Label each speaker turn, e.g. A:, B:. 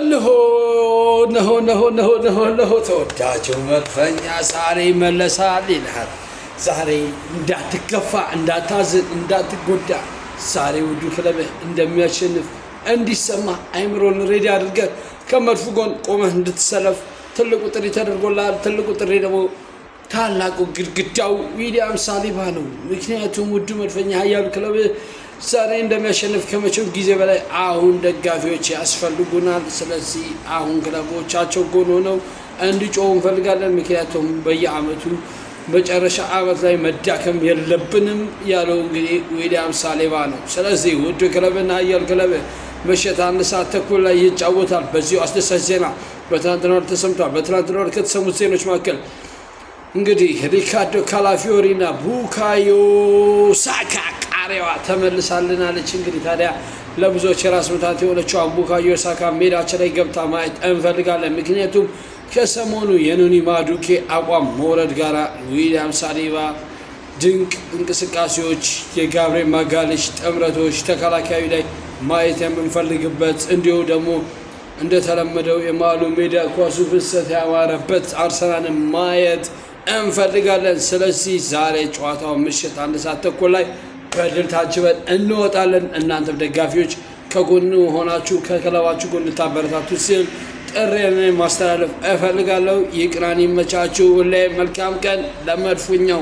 A: እነሆ ተወዳጁ መድፈኛ ዛሬ ይመለሳል ይልሃል። ዛሬ እንዳትከፋ፣ እንዳታዝን፣ እንዳትጎዳ ዛሬ ውዱ ክለብህ እንደሚያሸንፍ እንዲሰማ አይምሮን ሬዲ አድርገህ ከመድፉ ጎን ቆመህ እንድትሰለፍ ትልቁ ጥሪ ተደርጎልሃል። ትልቁ ጥሪ ደግሞ ታላቁ ግድግዳው ዊሊያም ሳሊባ ነው። ምክንያቱም ውዱ መድፈኛ ኃያሉ ክለብህ ዛሬ እንደሚያሸንፍ ከመቼው ጊዜ በላይ አሁን ደጋፊዎች ያስፈልጉናል። ስለዚህ አሁን ክለቦቻቸው ጎን ሆነው እንዲጮሁ እንፈልጋለን። ምክንያቱም በየአመቱ መጨረሻ አመት ላይ መዳከም የለብንም ያለው እንግዲህ ዊሊያም ሳሊባ ነው። ስለዚህ ውድ ክለብና ኃያሉ ክለብ ምሽት 1 ሰዓት ተኩል ላይ ይጫወታል። በዚሁ አስደሳች ዜና በትናንትናው ዕለት ተሰምቷል። በትናንትናው ዕለት ከተሰሙት ዜናዎች መካከል እንግዲህ ሪካርዶ ካላፊዮሪና ቡካዮ ሳካ ቃሪያዋ ተመልሳልናለች። እንግዲህ ታዲያ ለብዙዎች የራስ ምታት የሆነችው ቡካዮ ሳካ ሜዳችን ላይ ገብታ ማየት እንፈልጋለን። ምክንያቱም ከሰሞኑ የኑኒ ማዱኬ አቋም መውረድ ጋራ ዊሊያም ሳሊባ ድንቅ እንቅስቃሴዎች፣ የጋብርኤል ማጋሌሽ ጥምረቶች ተከላካዩ ላይ ማየት የምንፈልግበት እንዲሁ ደግሞ እንደተለመደው የማሉ ሜዳ ኳሱ ፍሰት ያማረበት አርሰናልን ማየት እንፈልጋለን። ስለዚህ ዛሬ ጨዋታው ምሽት 1 ሰዓት ተኩል ላይ በድል ታጅበን እንወጣለን። እናንተም ደጋፊዎች ከጎኑ ሆናችሁ ከክለባችሁ ጎን ልታበረታቱ ሲል ጥሬን ማስተላለፍ እፈልጋለሁ። ይቅናን፣ ይመቻችሁ። ሁሌ መልካም ቀን ለመድፉኛው።